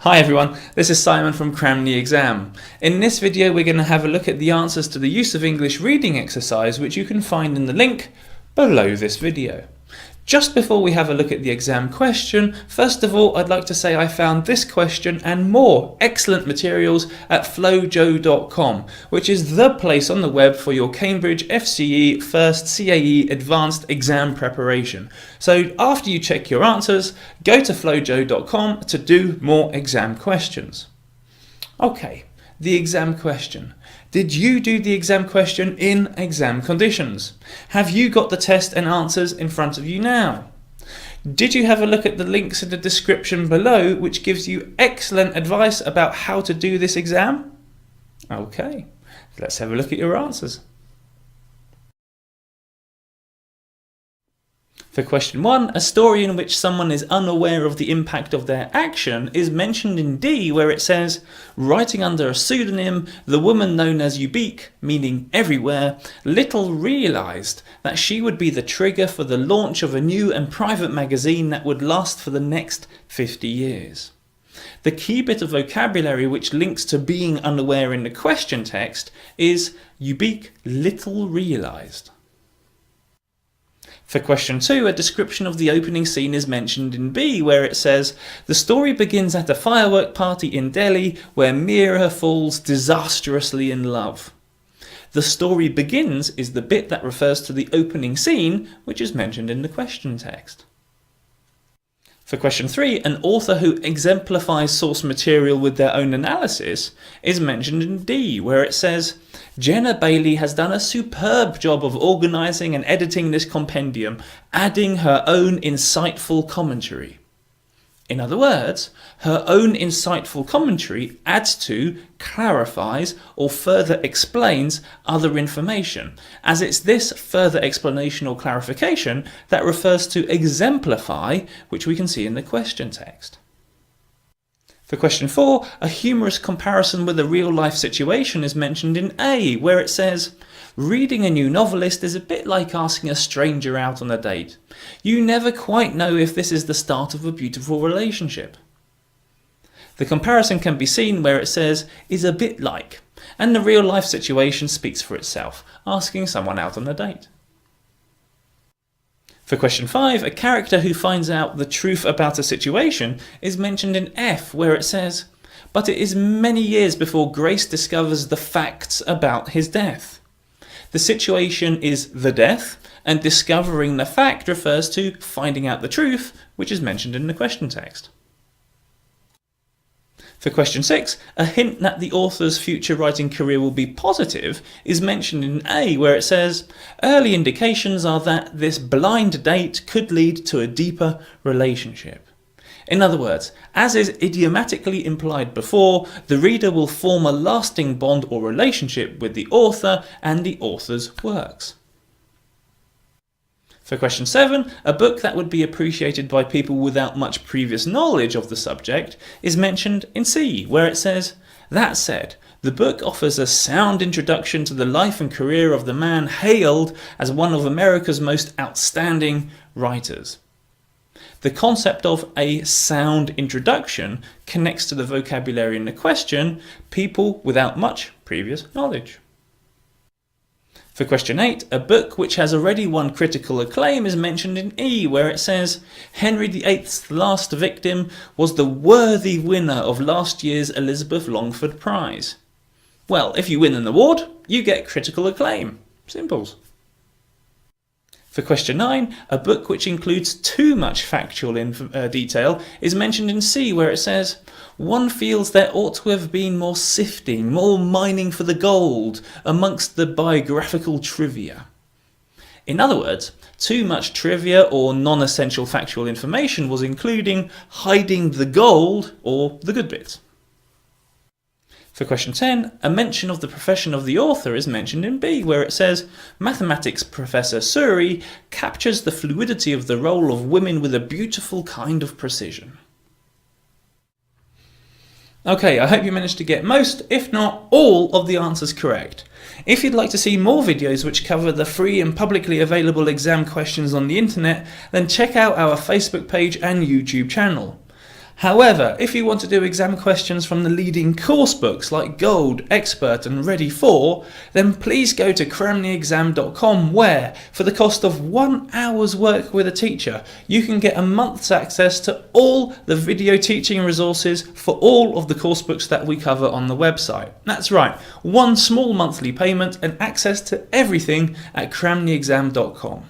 Hi everyone, this is Simon from CramTheExam. In this video we're going to have a look at the answers to the use of English reading exercise, which you can find in the link below this video. Just before we have a look at the exam question, first of all I'd like to say I found this question and more excellent materials at flo-joe.com, which is the place on the web for your Cambridge FCE First CAE Advanced Exam Preparation. So after you check your answers, go to flo-joe.com to do more exam questions. Okay, the exam question. Did you do the exam question in exam conditions? Have you got the test and answers in front of you now? Did you have a look at the links in the description below, which gives you excellent advice about how to do this exam? Okay, let's have a look at your answers. For question 1, a story in which someone is unaware of the impact of their action is mentioned in D, where it says, writing under a pseudonym, the woman known as Ubique, meaning everywhere, little realised that she would be the trigger for the launch of a new and private magazine that would last for the next 50 years. The key bit of vocabulary which links to being unaware in the question text is Ubique little realised. For question 2, a description of the opening scene is mentioned in B, where it says, the story begins at a firework party in Delhi where Meera falls disastrously in love. The story begins is the bit that refers to the opening scene, which is mentioned in the question text. For question 3, an author who exemplifies source material with their own analysis is mentioned in D, where it says, Jenna Bailey has done a superb job of organising and editing this compendium, adding her own insightful commentary. In other words, her own insightful commentary adds to, clarifies, or further explains other information, as it's this further explanation or clarification that refers to exemplify, which we can see in the question text. For question 4, a humorous comparison with a real-life situation is mentioned in A, where it says, reading a new novelist is a bit like asking a stranger out on a date. You never quite know if this is the start of a beautiful relationship. The comparison can be seen where it says, is a bit like, and the real-life situation speaks for itself, asking someone out on a date. For question 5, a character who finds out the truth about a situation is mentioned in F, where it says, but it is many years before Grace discovers the facts about his death. The situation is the death, and discovering the fact refers to finding out the truth, which is mentioned in the question text. For question 6, a hint that the author's future writing career will be positive is mentioned in A, where it says, early indications are that this blind date could lead to a deeper relationship. In other words, as is idiomatically implied before, the reader will form a lasting bond or relationship with the author and the author's works. For question 7, a book that would be appreciated by people without much previous knowledge of the subject is mentioned in C, where it says, that said, the book offers a sound introduction to the life and career of the man hailed as one of America's most outstanding writers. The concept of a sound introduction connects to the vocabulary in the question, people without much previous knowledge. For question 8, a book which has already won critical acclaim is mentioned in E, where it says, Henry VIII's Last Victim was the worthy winner of last year's Elizabeth Longford Prize. Well, if you win an award, you get critical acclaim. Simples. For question 9, a book which includes too much factual detail is mentioned in C, where it says, one feels there ought to have been more sifting, more mining for the gold amongst the biographical trivia. In other words, too much trivia or non-essential factual information was including hiding the gold or the good bits. For question 10, a mention of the profession of the author is mentioned in B, where it says, mathematics professor Suri captures the fluidity of the role of women with a beautiful kind of precision. Okay, I hope you managed to get most, if not all, of the answers correct. If you'd like to see more videos which cover the free and publicly available exam questions on the internet, then check out our Facebook page and YouTube channel. However, if you want to do exam questions from the leading course books like Gold, Expert and Ready 4, then please go to CramTheExam.com, where, for the cost of 1 hour's work with a teacher, you can get a month's access to all the video teaching resources for all of the course books that we cover on the website. That's right, one small monthly payment and access to everything at CramTheExam.com.